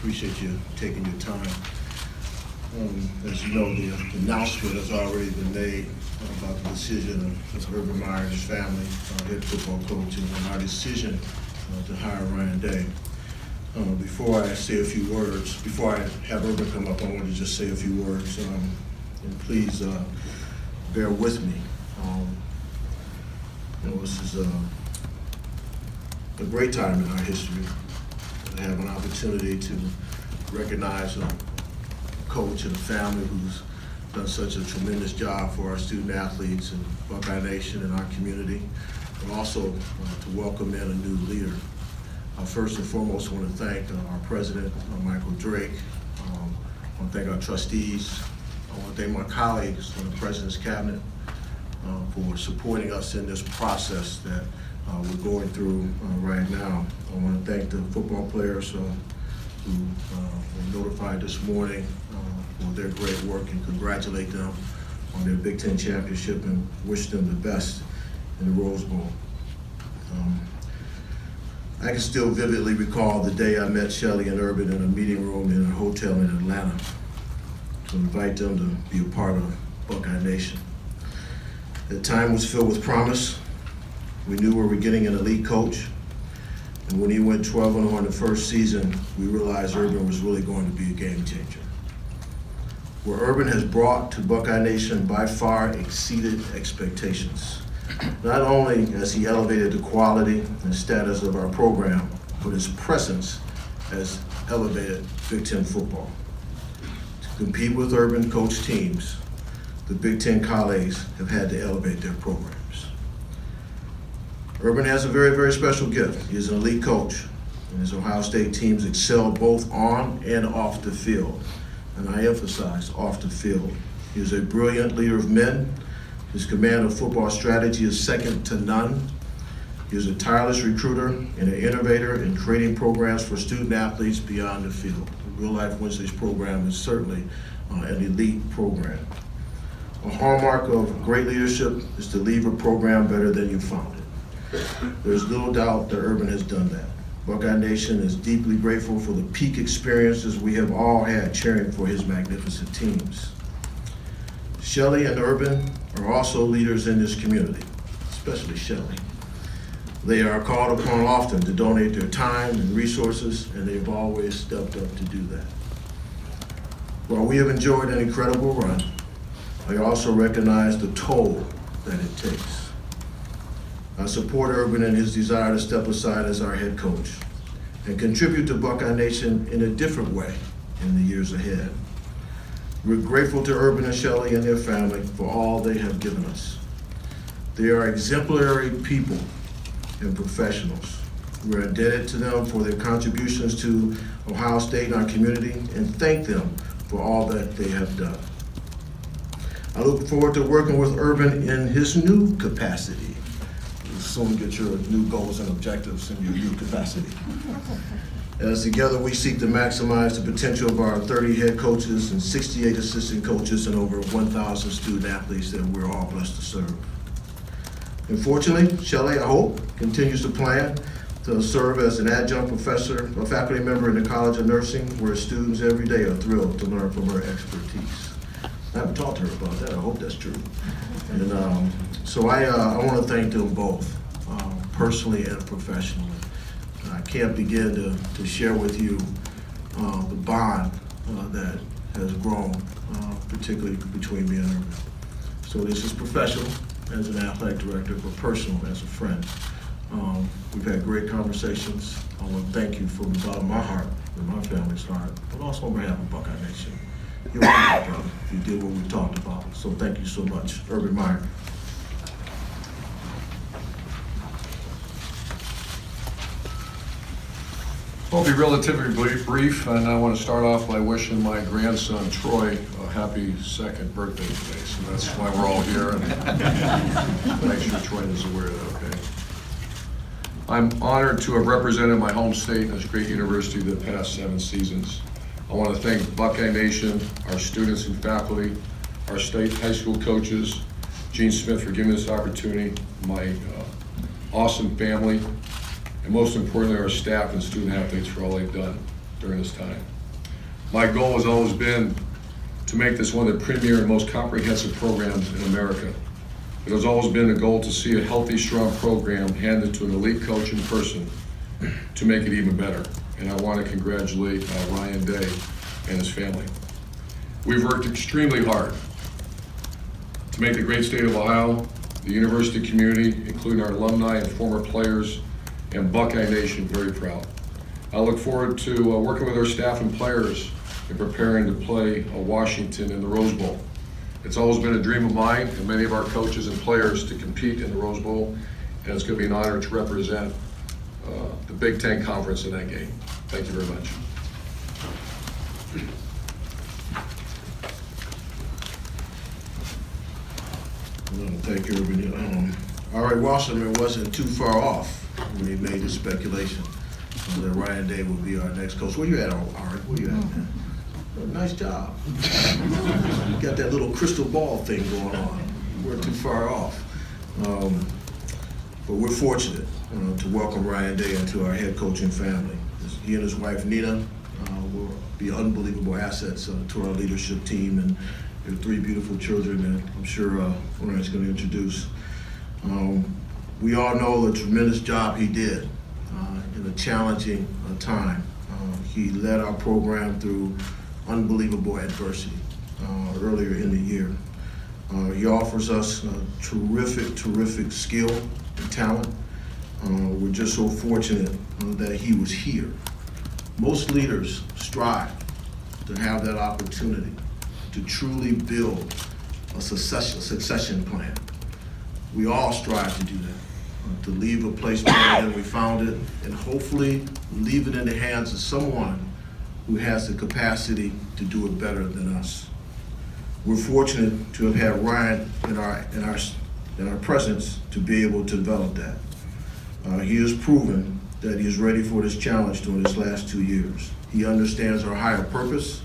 appreciate you taking your time. As you know, the announcement has already been made about the decision of Urban Meyer and his family, head football coach, and our decision to hire Ryan Day. Before I say a few words, before I have Urban come up, I want to just say a few words. And please bear with me. This is a great time in our history to have an opportunity to recognize a coach and a family who's done such a tremendous job for our student athletes and Buckeye Nation and our community, and also to welcome in a new leader. First and foremost, I want to thank our president, Michael Drake. I want to thank our trustees. I want to thank my colleagues on the president's cabinet for supporting us in this process that we're going through right now. I want to thank the football players who were notified this morning for their great work and congratulate them on their Big Ten championship and wish them the best in the Rose Bowl. I can still vividly recall the day I met Shelley and Urban in a meeting room in a hotel in Atlanta to invite them to be a part of Buckeye Nation. The time was filled with promise. We knew we were getting an elite coach. And when he went 12-0 in the first season, we realized Urban was really going to be a game changer. What Urban has brought to Buckeye Nation by far exceeded expectations. Not only has he elevated the quality and status of our program, but his presence has elevated Big Ten football. To compete with Urban coach teams, the Big Ten colleagues have had to elevate their programs. Urban has a very, very special gift. He is an elite coach, and his Ohio State teams excel both on and off the field. And I emphasize off the field. He is a brilliant leader of men. His command of football strategy is second to none. He is a tireless recruiter and an innovator in creating programs for student athletes beyond the field. The Real Life Wednesdays program is certainly an elite program. A hallmark of great leadership is to leave a program better than you found it. There's little doubt that Urban has done that. Buckeye Nation is deeply grateful for the peak experiences we have all had cheering for his magnificent teams. Shelley and Urban are also leaders in this community, especially Shelley. They are called upon often to donate their time and resources, and they've always stepped up to do that. While we have enjoyed an incredible run, I also recognize the toll that it takes. I support Urban in his desire to step aside as our head coach and contribute to Buckeye Nation in a different way in the years ahead. We're grateful to Urban and Shelley and their family for all they have given us. They are exemplary people and professionals. We're indebted to them for their contributions to Ohio State and our community, and thank them for all that they have done. I look forward to working with Urban in his new capacity. You'll soon get your new goals and objectives in your new capacity. As together we seek to maximize the potential of our 30 head coaches and 68 assistant coaches and over 1,000 student athletes that we're all blessed to serve. Unfortunately, Shelley, I hope, continues to plan to serve as an adjunct professor, a faculty member in the College of Nursing, where students every day are thrilled to learn from her expertise. I haven't talked to her about that. I hope that's true. And so I want to thank them both, personally and professionally. I can't begin to share with you the bond that has grown, particularly between me and Urban. So this is professional as an athletic director, but personal as a friend. We've had great conversations. I want to thank you from the bottom of my heart and my family's heart, but also on behalf of Buckeye Nation. You're welcome, brother. You did what we talked about, so thank you so much. Urban Meyer. I'll be relatively brief, and I want to start off by wishing my grandson Troy a happy second birthday today. So that's why we're all here, and make sure Troy is aware of that, okay? I'm honored to have represented my home state and this great university the past 7 seasons. I want to thank Buckeye Nation, our students and faculty, our state high school coaches, Gene Smith for giving me this opportunity, my awesome family, and most importantly, our staff and student athletes for all they've done. during this time. My goal has always been to make this one of the premier and most comprehensive programs in America. It has always been the goal to see a healthy, strong program handed to an elite coach in person to make it even better. And I want to congratulate Ryan Day and his family. We've worked extremely hard to make the great state of Ohio, the university community, including our alumni and former players, and Buckeye Nation very proud. I look forward to working with our staff and players in preparing to play Washington in the Rose Bowl. It's always been a dream of mine and many of our coaches and players to compete in the Rose Bowl, and it's going to be an honor to represent the Big Ten Conference in that game. Thank you very much. Thank you, Urban. All right, Wasserman wasn't too far off when he made his speculation that Ryan Day will be our next coach. Where you at, Ari? Where you at, man? Nice job. You got that little crystal ball thing going on. You weren't too far off. But we're fortunate to welcome Ryan Day into our head coaching family. He and his wife, Nina, will be unbelievable assets to our leadership team, and there are 3 beautiful children that I'm sure Ryan's going to introduce. We all know the tremendous job he did in a challenging time. He led our program through unbelievable adversity earlier in the year. He offers us terrific skill and talent. We're just so fortunate that he was here. Most leaders strive to have that opportunity to truly build a succession plan. We all strive to do that, to leave a place better than we found it, and hopefully leave it in the hands of someone who has the capacity to do it better than us. We're fortunate to have had Ryan in our presence to be able to develop that. He has proven that he is ready for this challenge during his last 2 years. He understands our higher purpose,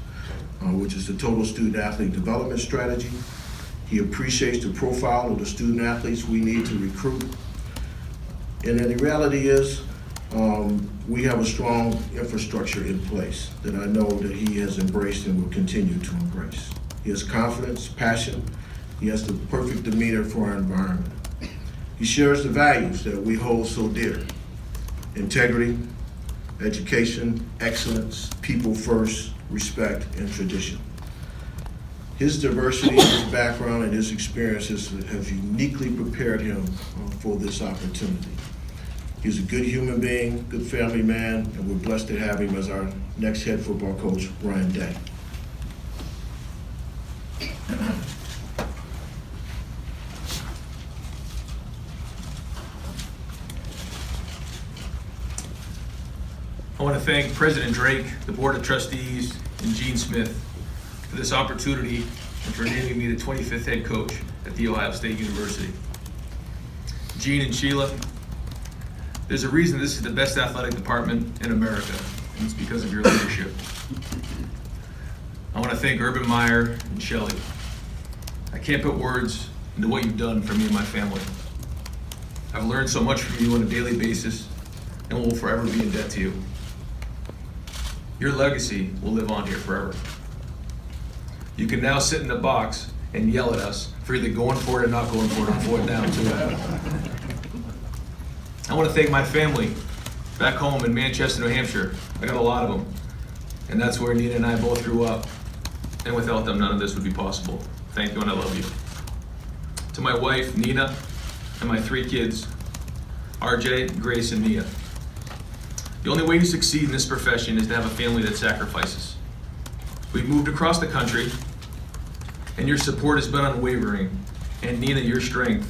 which is the total student athlete development strategy. He appreciates the profile of the student athletes we need to recruit. And then the reality is, we have a strong infrastructure in place that I know that he has embraced and will continue to embrace. He has confidence, passion. He has the perfect demeanor for our environment. He shares the values that we hold so dear: integrity, education, excellence, people first, respect, and tradition. His diversity, his background, and his experiences have uniquely prepared him for this opportunity. He's a good human being, good family man, and we're blessed to have him as our next head football coach, Ryan Day. I want to thank President Drake, the Board of Trustees, and Gene Smith for this opportunity and for naming me the 25th head coach at The Ohio State University. Gene and Sheila, there's a reason this is the best athletic department in America, and it's because of your leadership. I want to thank Urban, Meyer, and Shelley. I can't put words into what you've done for me and my family. I've learned so much from you on a daily basis and will forever be in debt to you. Your legacy will live on here forever. You can now sit in the box and yell at us for either going for it or not going for it. I'm for it now, too. I want to thank my family back home in Manchester, New Hampshire. I got a lot of them. And that's where Nina and I both grew up. And without them, none of this would be possible. Thank you, and I love you. To my wife, Nina, and my 3 kids, RJ, Grace, and Mia. The only way to succeed in this profession is to have a family that sacrifices. We've moved across the country, and your support has been unwavering. And Nina, your strength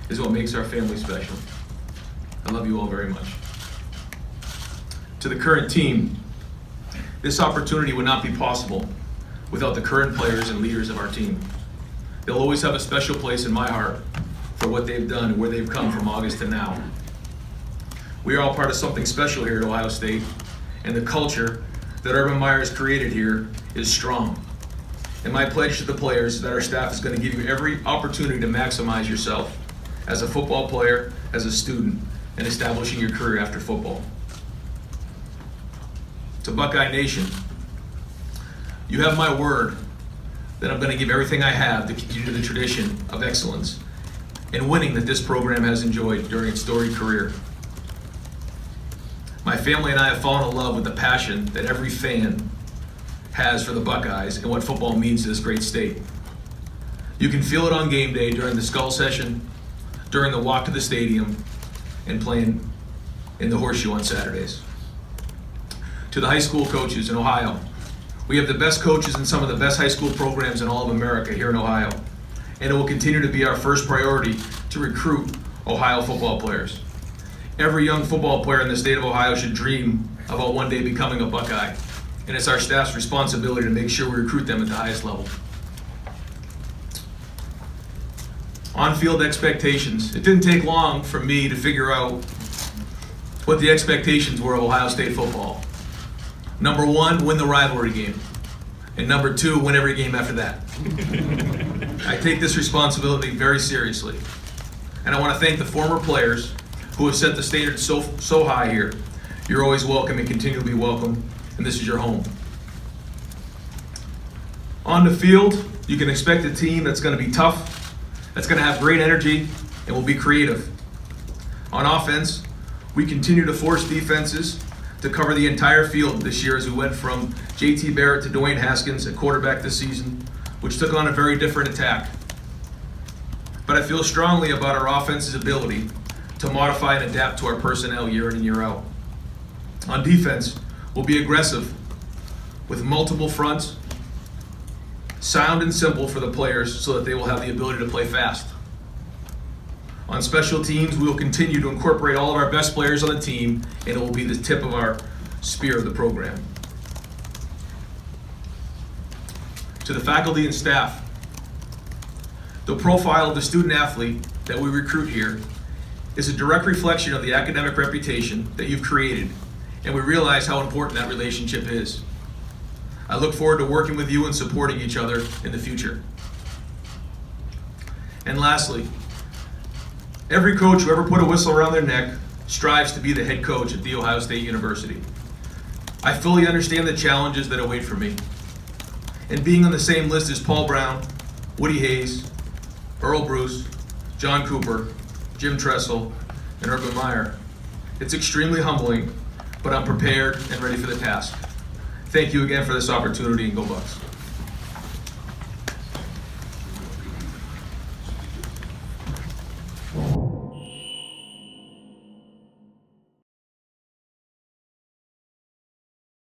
is what makes our family special. I love you all very much. To the current team, this opportunity would not be possible without the current players and leaders of our team. They'll always have a special place in my heart for what they've done and where they've come from August to now. We are all part of something special here at Ohio State, and the culture that Urban Meyer has created here is strong. And my pledge to the players is that our staff is going to give you every opportunity to maximize yourself as a football player, as a student, and establishing your career after football. to Buckeye Nation, you have my word that I'm going to give everything I have to continue the tradition of excellence and winning that this program has enjoyed during its storied career. My family and I have fallen in love with the passion that every fan has for the Buckeyes and what football means to this great state. You can feel it on game day during the skull session, during the walk to the stadium, and playing in the horseshoe on Saturdays. To the high school coaches in Ohio, we have the best coaches in some of the best high school programs in all of America here in Ohio, and it will continue to be our first priority to recruit Ohio football players. Every young football player in the state of Ohio should dream about one day becoming a Buckeye, and it's our staff's responsibility to make sure we recruit them at the highest level. On-field expectations. It didn't take long for me to figure out what the expectations were of Ohio State football. Number one, win the rivalry game. And number two, win every game after that. I take this responsibility very seriously. And I want to thank the former players who have set the standard so high here. You're always welcome and continue to be welcome, and this is your home. On the field, you can expect a team that's going to be tough, that's going to have great energy, and will be creative. On offense, we continue to force defenses to cover the entire field this year as we went from JT Barrett to Dwayne Haskins at quarterback this season, which took on a very different attack. But I feel strongly about our offense's ability to modify and adapt to our personnel year in and year out. On defense, we'll be aggressive with multiple fronts, sound and simple for the players so that they will have the ability to play fast. On special teams, we will continue to incorporate all of our best players on the team, and it will be the tip of our spear of the program. To the faculty and staff, the profile of the student athlete that we recruit here is a direct reflection of the academic reputation that you've created, and we realize how important that relationship is. I look forward to working with you and supporting each other in the future. And lastly, every coach who ever put a whistle around their neck strives to be the head coach at The Ohio State University. I fully understand the challenges that await for me. And being on the same list as Paul Brown, Woody Hayes, Earl Bruce, John Cooper, Jim Tressel, and Urban Meyer, it's extremely humbling, but I'm prepared and ready for the task. Thank you again for this opportunity, and go Bucks.